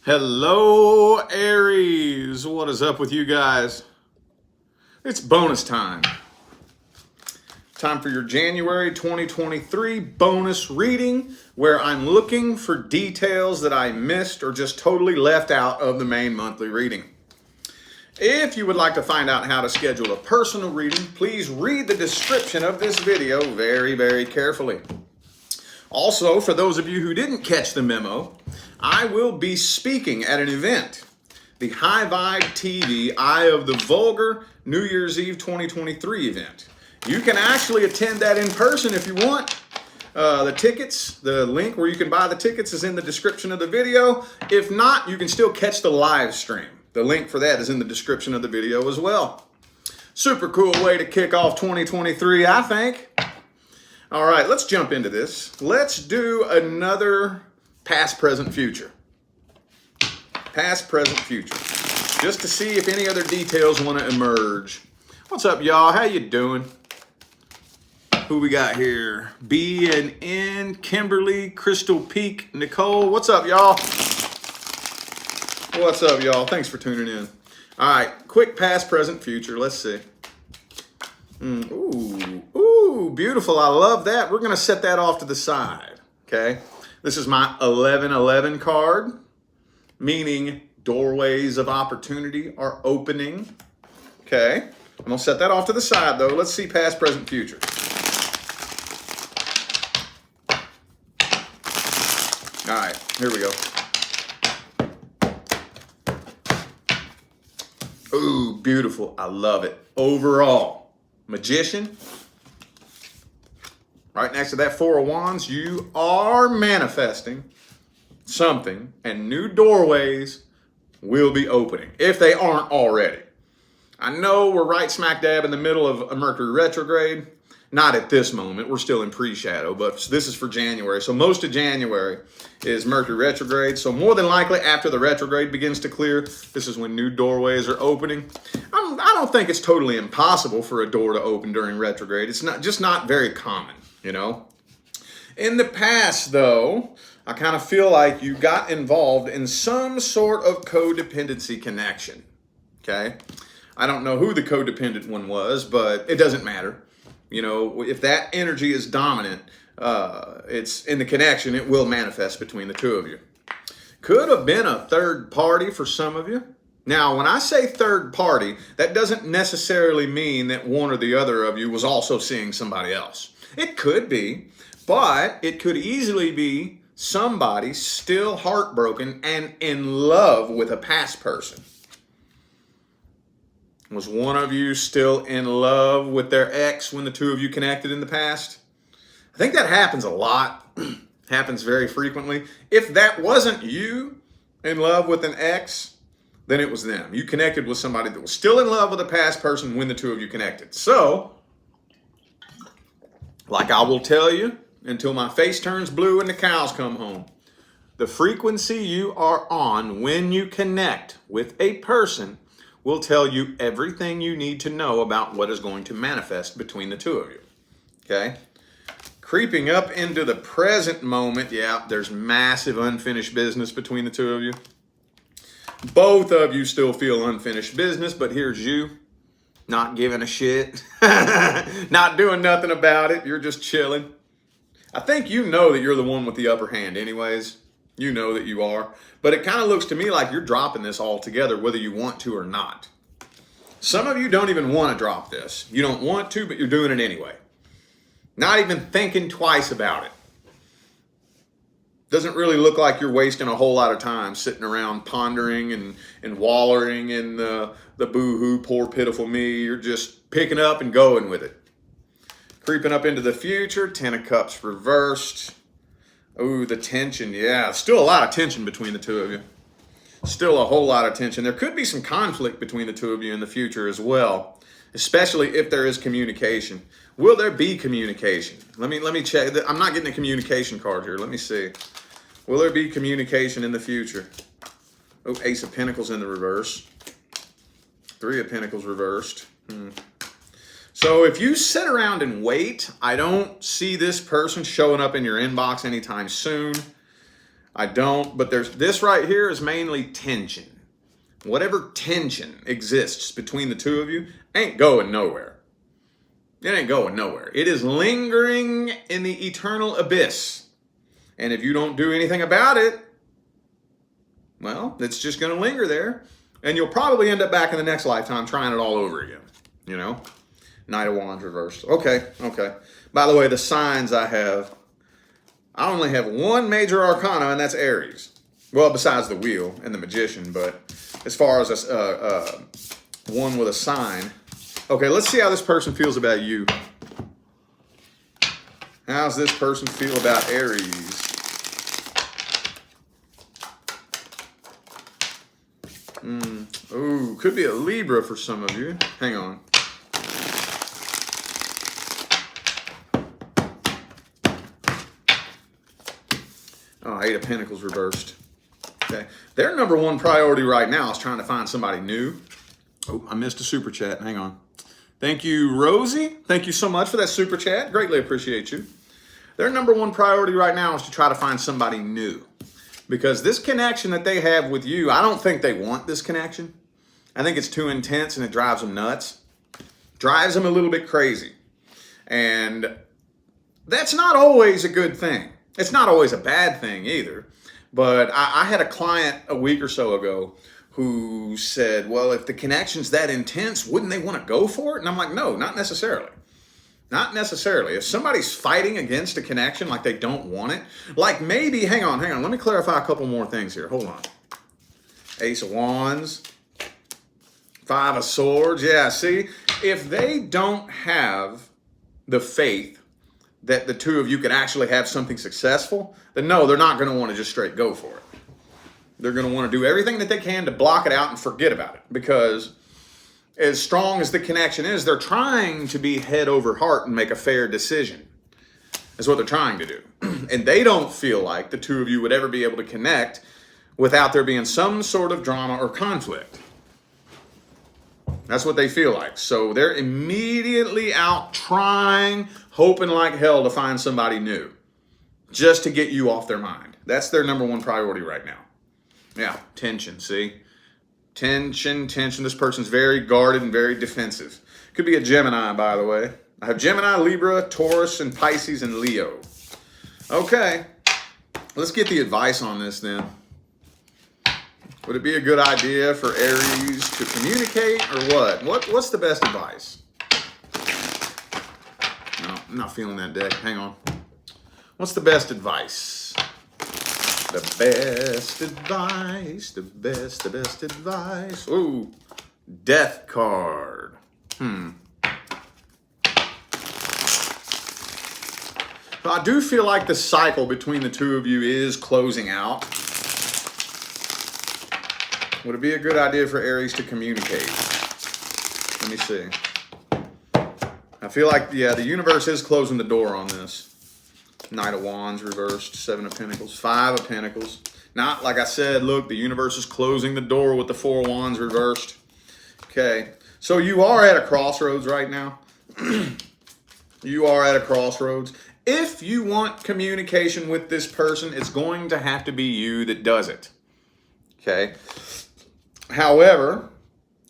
Hello, Aries. What is up with you guys? It's bonus time. Time for your January 2023 bonus reading, where I'm looking for details that I missed or just totally left out of the main monthly reading. If you would like to find out how to schedule a personal reading, please read the description of this video very, very carefully. Also, for those of you who didn't catch the memo, I will be speaking at an event, the High Vibe TV Eye of the Vulgar New Year's Eve 2023 event. You can actually attend that in person if you want. The tickets, the link where you can buy the tickets is in the description of the video. If not, you can still catch the live stream. The link for that is in the description of the video as well. Super cool way to kick off 2023, I think. All right, let's jump into this. Let's do another past, present, future. Past, present, future. Just to see if any other details want to emerge. What's up, y'all? How you doing? Who we got here? B and N, Kimberly, Crystal Peak, Nicole. What's up, y'all? What's up, y'all? Thanks for tuning in. All right, quick past, present, future. Let's see. Ooh, beautiful. I love that. We're going to set that off to the side, okay? This is my 1111 card, meaning doorways of opportunity are opening, okay? I'm going to set that off to the side, though. Let's see past, present, future. All right, here we go. Ooh, beautiful. I love it. Overall. Magician, right next to that Four of Wands, you are manifesting something and new doorways will be opening, if they aren't already. I know we're right smack dab in the middle of a Mercury retrograde. Not at this moment, we're still in pre-shadow, but this is for January. So most of January is Mercury retrograde. So more than likely after the retrograde begins to clear, this is when new doorways are opening. I don't think it's totally impossible for a door to open during retrograde. It's not very common, you know. In the past, though, I kind of feel like you got involved in some sort of codependency connection, okay? I don't know who the codependent one was, but it doesn't matter. You know, if that energy is dominant, it's in the connection, it will manifest between the two of you. Could have been a third party for some of you. Now, when I say third party, that doesn't necessarily mean that one or the other of you was also seeing somebody else. It could be, but it could easily be somebody still heartbroken and in love with a past person. Was one of you still in love with their ex when the two of you connected in the past? I think that happens a lot, happens very frequently. If that wasn't you in love with an ex, then it was them. You connected with somebody that was still in love with a past person when the two of you connected. So, like I will tell you until my face turns blue and the cows come home, the frequency you are on when you connect with a person will tell you everything you need to know about what is going to manifest between the two of you, okay? Creeping up into the present moment, yeah, there's massive unfinished business between the two of you. Both of you still feel unfinished business, but here's you, not giving a shit, not doing nothing about it, you're just chilling. I think you know that you're the one with the upper hand anyways. You know that you are. But it kind of looks to me like you're dropping this all together, whether you want to or not. Some of you don't even want to drop this. You don't want to, but you're doing it anyway. Not even thinking twice about it. Doesn't really look like you're wasting a whole lot of time sitting around pondering and wallowing in the boo-hoo, poor pitiful me. You're just picking up and going with it. Creeping up into the future, 10 of Cups reversed. Ooh, the tension, yeah. Still a lot of tension between the two of you. Still a whole lot of tension. There could be some conflict between the two of you in the future as well, especially if there is communication. Will there be communication? Let me check. I'm not getting a communication card here. Let me see. Will there be communication in the future? Oh, Ace of Pentacles in the reverse. 3 of Pentacles reversed. So if you sit around and wait, I don't see this person showing up in your inbox anytime soon. I don't, but there's this right here is mainly tension. Whatever tension exists between the two of you ain't going nowhere. It ain't going nowhere. It is lingering in the eternal abyss. And if you don't do anything about it, well, it's just going to linger there. And you'll probably end up back in the next lifetime trying it all over again. You know? Knight of Wands reversed. Okay. By the way, the signs I have, I only have one major arcana, and that's Aries. Well, besides the wheel and the magician, but as far as one with a sign. Okay, let's see how this person feels about you. How's this person feel about Aries? Ooh, could be a Libra for some of you. Hang on. Oh, Eight of Pentacles reversed. Okay. Their number one priority right now is trying to find somebody new. Oh, I missed a super chat. Hang on. Thank you, Rosie. Thank you so much for that super chat. Greatly appreciate you. Their number one priority right now is to try to find somebody new. Because this connection that they have with you, I don't think they want this connection. I think it's too intense and it drives them nuts. Drives them a little bit crazy. And that's not always a good thing. It's not always a bad thing either. But I had a client a week or so ago who said, well, if the connection's that intense, wouldn't they want to go for it? And I'm like, no, not necessarily. Not necessarily. If somebody's fighting against a connection like they don't want it, like maybe, hang on. Let me clarify a couple more things here. Hold on. Ace of Wands. Five of Swords. Yeah, see, if they don't have the faith that the two of you could actually have something successful, then no, they're not going to want to just straight go for it. They're going to want to do everything that they can to block it out and forget about it, because as strong as the connection is, they're trying to be head over heart and make a fair decision. That's what they're trying to do. And they don't feel like the two of you would ever be able to connect without there being some sort of drama or conflict. That's what they feel like. So they're immediately out trying, hoping like hell to find somebody new, just to get you off their mind. That's their number one priority right now. Yeah, tension, see? Tension. This person's very guarded and very defensive. Could be a Gemini, by the way. I have Gemini, Libra, Taurus, and Pisces, and Leo. Okay, let's get the advice on this then. Would it be a good idea for Aries to communicate, or what? What's the best advice? No, I'm not feeling that deck. Hang on. What's the best advice? The best advice. The best advice. Ooh, Death card. But I do feel like the cycle between the two of you is closing out. Would it be a good idea for Aries to communicate? Let me see. I feel like, yeah, the universe is closing the door on this. Knight of Wands reversed, Seven of Pentacles, Five of Pentacles. Not, like I said, look, the universe is closing the door with the Four of Wands reversed. Okay, so you are at a crossroads right now. You are at a crossroads. If you want communication with this person, it's going to have to be you that does it. Okay? However,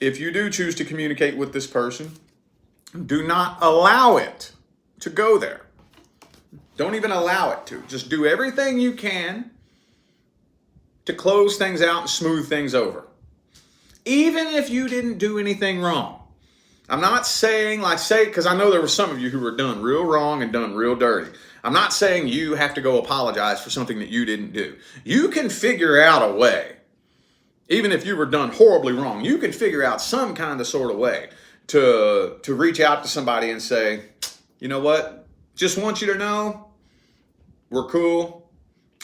if you do choose to communicate with this person, do not allow it to go there. Don't even allow it to. Just do everything you can to close things out and smooth things over. Even if you didn't do anything wrong. I'm not saying, because I know there were some of you who were done real wrong and done real dirty. I'm not saying you have to go apologize for something that you didn't do. You can figure out a way. Even if you were done horribly wrong, you can figure out some kind of sort of way to reach out to somebody and say, you know what? Just want you to know we're cool.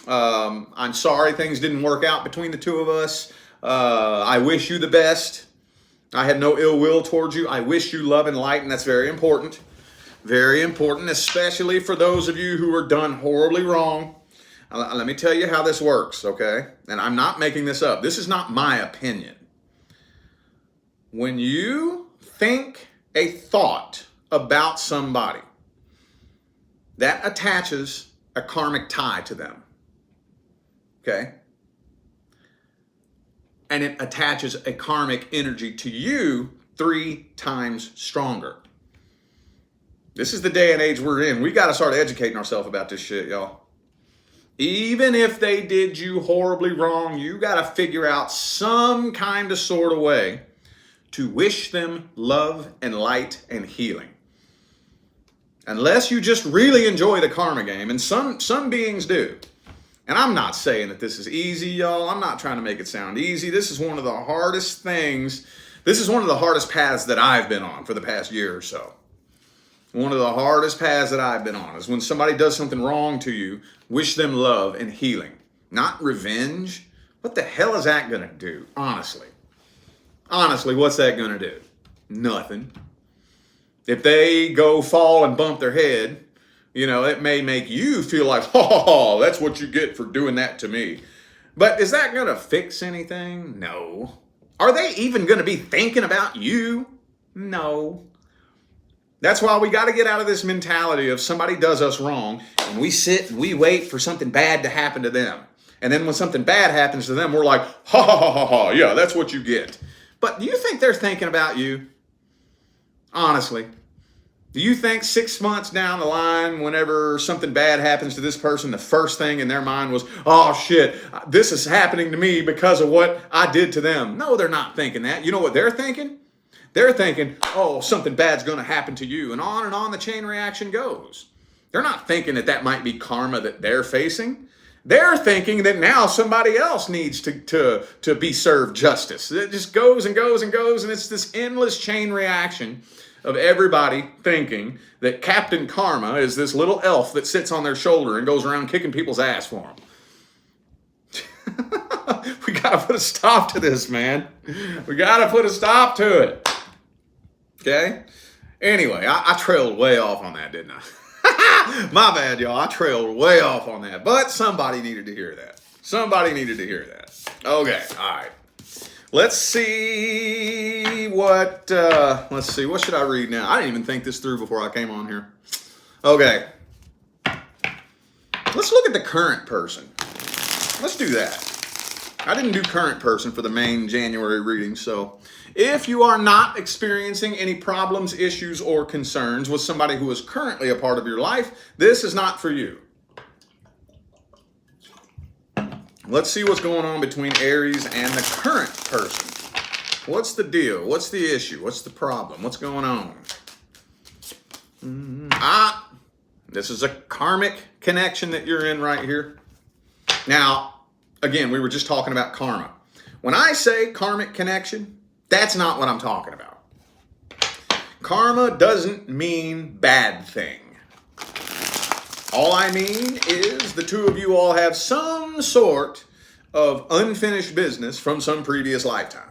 I'm sorry things didn't work out between the two of us. I wish you the best. I had no ill will towards you. I wish you love and light, and that's very important. Very important, especially for those of you who are done horribly wrong. Let me tell you how this works, okay? And I'm not making this up. This is not my opinion. When you think a thought about somebody, that attaches a karmic tie to them. okay? And it attaches a karmic energy to you 3 times stronger. This is the day and age we're in. We got to start educating ourselves about this shit, y'all. Even if they did you horribly wrong, you got to figure out some kind of sort of way to wish them love and light and healing. Unless you just really enjoy the karma game, and some beings do. And I'm not saying that this is easy, y'all. I'm not trying to make it sound easy. This is one of the hardest things. This is one of the hardest paths that I've been on for the past year or so. One of the hardest paths that I've been on is when somebody does something wrong to you, wish them love and healing, not revenge. What the hell is that going to do? Honestly, what's that going to do? Nothing. If they go fall and bump their head, you know, it may make you feel like, oh, that's what you get for doing that to me. But is that going to fix anything? No. Are they even going to be thinking about you? No. That's why we got to get out of this mentality of somebody does us wrong and we sit and we wait for something bad to happen to them. And then when something bad happens to them, we're like, ha ha ha ha ha, yeah, that's what you get. But do you think they're thinking about you? Honestly. Do you think 6 months down the line, whenever something bad happens to this person, the first thing in their mind was, oh shit, this is happening to me because of what I did to them? No, they're not thinking that. You know what they're thinking? They're thinking, oh, something bad's going to happen to you. And on the chain reaction goes. They're not thinking that that might be karma that they're facing. They're thinking that now somebody else needs to be served justice. It just goes and goes and goes. And it's this endless chain reaction of everybody thinking that Captain Karma is this little elf that sits on their shoulder and goes around kicking people's ass for them. We got to put a stop to this, man. We got to put a stop to it. Okay? Anyway, I trailed way off on that, didn't I? My bad, y'all. I trailed way off on that. But somebody needed to hear that. Somebody needed to hear that. Okay, all right. Let's see what should I read now? I didn't even think this through before I came on here. Okay. Let's look at the current person. Let's do that. I didn't do current person for the main January reading, so if you are not experiencing any problems, issues, or concerns with somebody who is currently a part of your life, this is not for you. Let's see what's going on between Aries and the current person. What's the deal? What's the issue? What's the problem? What's going on? This is a karmic connection that you're in right here. Now, again, we were just talking about karma. When I say karmic connection, that's not what I'm talking about. Karma doesn't mean bad thing. All I mean is the two of you all have some sort of unfinished business from some previous lifetime.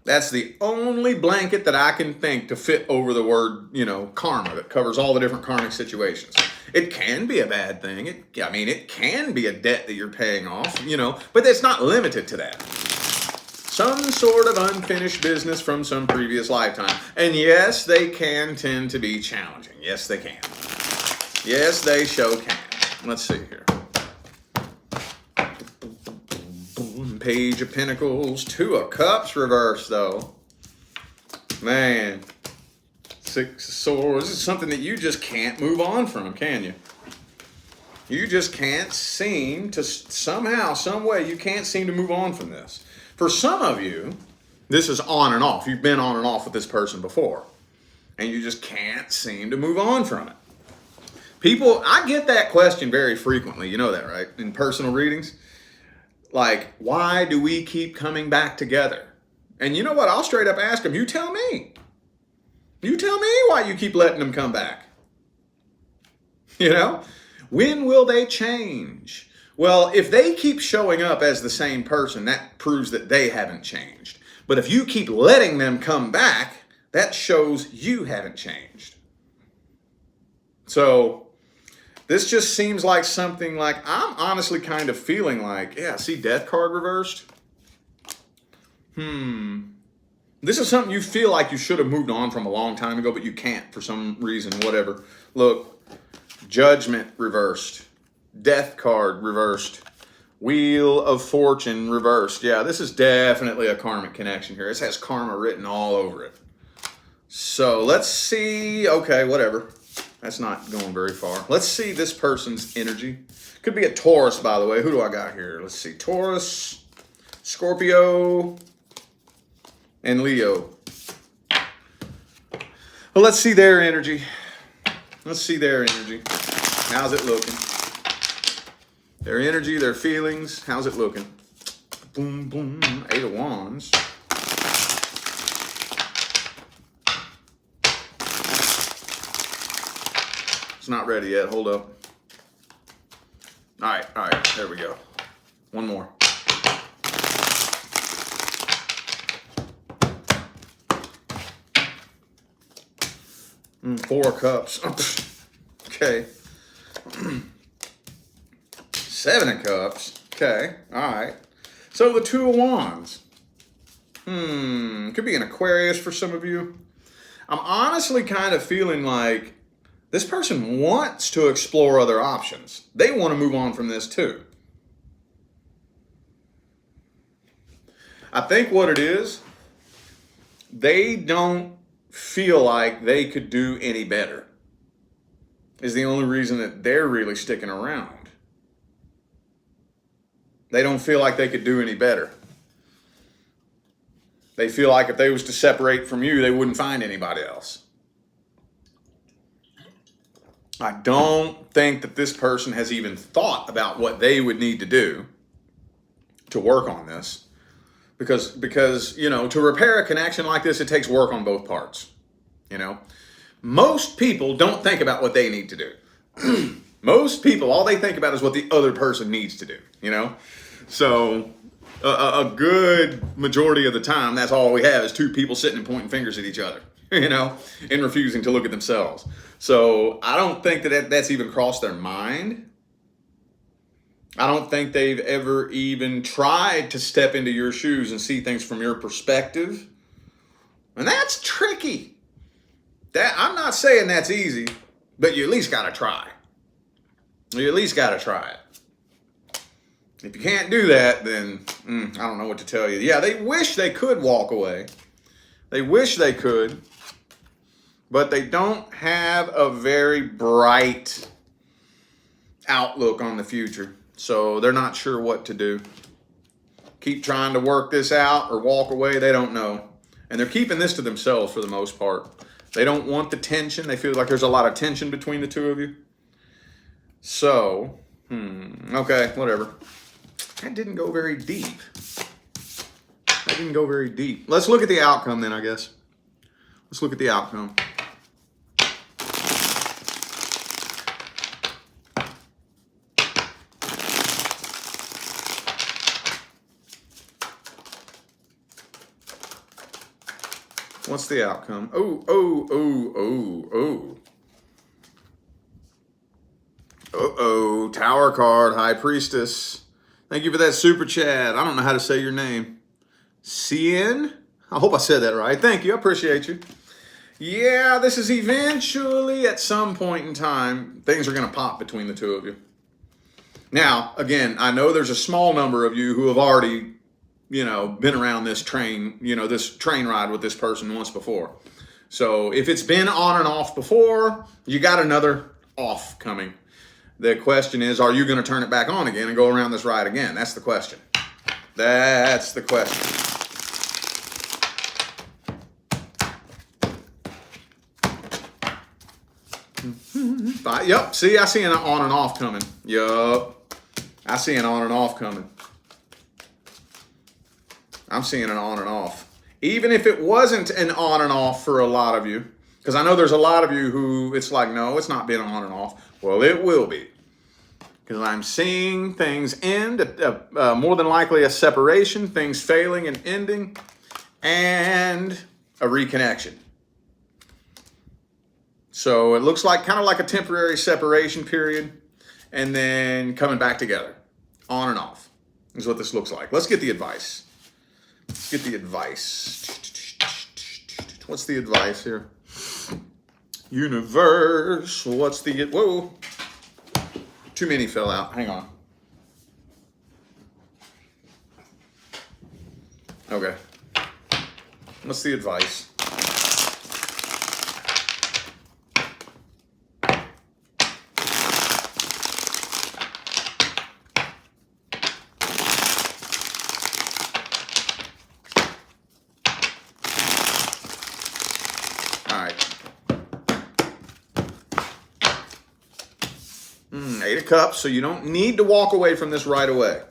That's the only blanket that I can think to fit over the word, karma, that covers all the different karmic situations. It can be a bad thing. It can be a debt that you're paying off, but it's not limited to that. Some sort of unfinished business from some previous lifetime. And yes, they can tend to be challenging. Yes, they can. Yes, they sure can. Let's see here. Page of Pentacles, Two of Cups reversed, though. Man, Six of Swords. This is something that you just can't move on from, can you? You just can't seem to, somehow, some way, you can't seem to move on from this. For some of you, this is on and off. You've been on and off with this person before, and you just can't seem to move on from it. People, I get that question very frequently. You know that, right? In personal readings. Like, why do we keep coming back together? And you know what? I'll straight up ask them, you tell me. You tell me why you keep letting them come back. When will they change? Well, if they keep showing up as the same person, that proves that they haven't changed. But if you keep letting them come back, that shows you haven't changed. So this just seems like something like, I'm honestly kind of feeling like, see Death card reversed? This is something you feel like you should have moved on from a long time ago, but you can't for some reason, whatever. Look, Judgment reversed. Death card reversed. Wheel of Fortune reversed. Yeah, this is definitely a karmic connection here. This has karma written all over it. So let's see. Okay, whatever. That's not going very far. Let's see this person's energy. Could be a Taurus, by the way. Who do I got here? Let's see. Taurus, Scorpio, and Leo. Well, let's see their energy. Let's see their energy. How's it looking? Their energy, their feelings. How's it looking? Boom, boom. 8 of Wands. It's not ready yet. Hold up. All right. There we go. One more. Four of Cups. Okay. 7 of Cups. Okay. All right. So the 2 of Wands. Could be an Aquarius for some of you. I'm honestly kind of feeling like this person wants to explore other options. They want to move on from this too. I think what it is, they don't feel like they could do any better. Is the only reason that they're really sticking around. They don't feel like they could do any better. They feel like if they was to separate from you, they wouldn't find anybody else. I don't think that this person has even thought about what they would need to do to work on this. Because you know, to repair a connection like this, it takes work on both parts. You know, most people don't think about what they need to do. Most people, all they think about is what the other person needs to do, you know? So a good majority of the time, that's all we have is two people sitting and pointing fingers at each other, you know, and refusing to look at themselves. So I don't think that that's even crossed their mind. I don't think they've ever even tried to step into your shoes and see things from your perspective. And that's tricky. I'm not saying that's easy, but you at least got to try. You at least got to try it. If you can't do that, then I don't know what to tell you. Yeah, they wish they could walk away. They wish they could, but they don't have a very bright outlook on the future. So they're not sure what to do. Keep trying to work this out or walk away, they don't know. And they're keeping this to themselves for the most part. They don't want the tension. They feel like there's a lot of tension between the two of you. So, okay, whatever. That didn't go very deep. That didn't go very deep. Let's look at the outcome then, I guess. Let's look at the outcome. What's the outcome? Uh-oh, Tower card, High Priestess. Thank you for that super chat. I don't know how to say your name. Cien? I hope I said that right. Thank you, I appreciate you. Yeah, this is eventually, at some point in time, things are going to pop between the two of you. Now, again, I know there's a small number of you who have already, you know, been around this train, you know, this train ride with this person once before. So if it's been on and off before, you got another off coming. The question is, are you going to turn it back on again and go around this ride again? That's the question. That's the question. Yep, see, I see an on and off coming. Yup, I see an on and off coming. I'm seeing an on and off. Even if it wasn't an on and off for a lot of you, because I know there's a lot of you who it's like, no, it's not been on and off. Well, it will be. Because I'm seeing things end, more than likely a separation, things failing and ending, and a reconnection. So it looks like kind of like a temporary separation period, and then coming back together, on and off, is what this looks like. Let's get the advice. Let's get the advice. What's the advice here? Universe, what's the... Whoa. Too many fell out. Hang on. Okay. What's the advice? All right. 8 of Cups, so you don't need to walk away from this right away.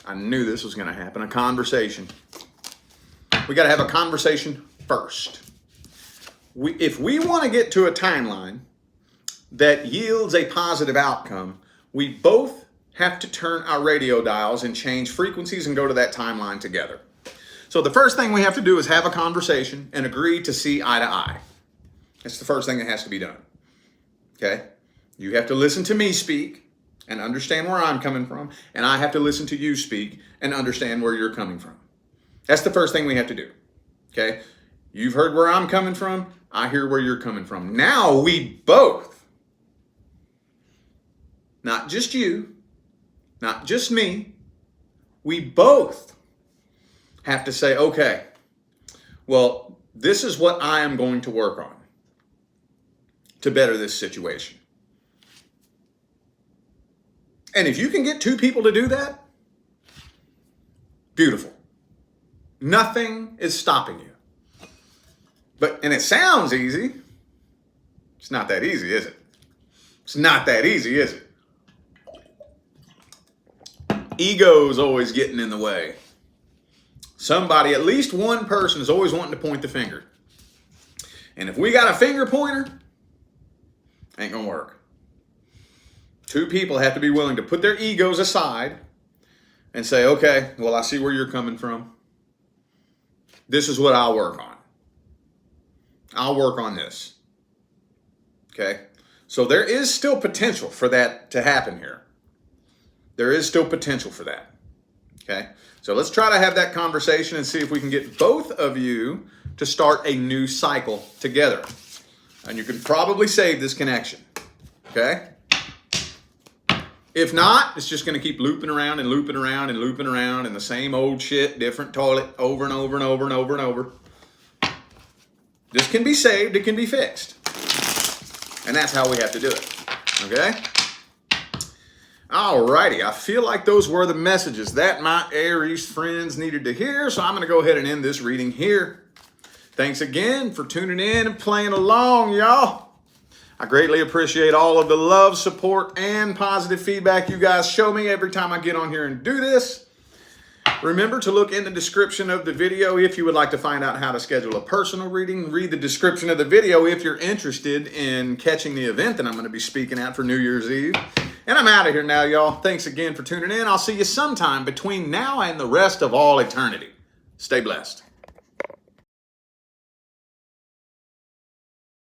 I knew this was going to happen. A conversation. We got to have a conversation first. If we want to get to a timeline that yields a positive outcome, we both have to turn our radio dials and change frequencies and go to that timeline together. So the first thing we have to do is have a conversation and agree to see eye to eye. That's the first thing that has to be done. Okay? You have to listen to me speak and understand where I'm coming from, and I have to listen to you speak and understand where you're coming from. That's the first thing we have to do. Okay? You've heard where I'm coming from, I hear where you're coming from. Now we both, not just you, not just me, we both have to say, okay, well, this is what I am going to work on to better this situation. And if you can get 2 people to do that, beautiful. Nothing is stopping you. And it sounds easy. It's not that easy, is it? It's not that easy, is it? Ego's always getting in the way. Somebody, at least one person, is always wanting to point the finger. And if we got a finger pointer, ain't gonna work. 2 people have to be willing to put their egos aside and say, okay, well, I see where you're coming from. This is what I'll work on. I'll work on this. Okay? So there is still potential for that to happen here. There is still potential for that. Okay? So let's try to have that conversation and see if we can get both of you to start a new cycle together. And you can probably save this connection. Okay? If not, it's just going to keep looping around and looping around and looping around and the same old shit, different toilet, over and over and over and over and over. This can be saved. It can be fixed. And that's how we have to do it. Okay? Alrighty. I feel like those were the messages that my Aries friends needed to hear. So I'm going to go ahead and end this reading here. Thanks again for tuning in and playing along, y'all. I greatly appreciate all of the love, support, and positive feedback you guys show me every time I get on here and do this. Remember to look in the description of the video if you would like to find out how to schedule a personal reading. Read the description of the video if you're interested in catching the event that I'm going to be speaking at for New Year's Eve. And I'm out of here now, y'all. Thanks again for tuning in. I'll see you sometime between now and the rest of all eternity. Stay blessed.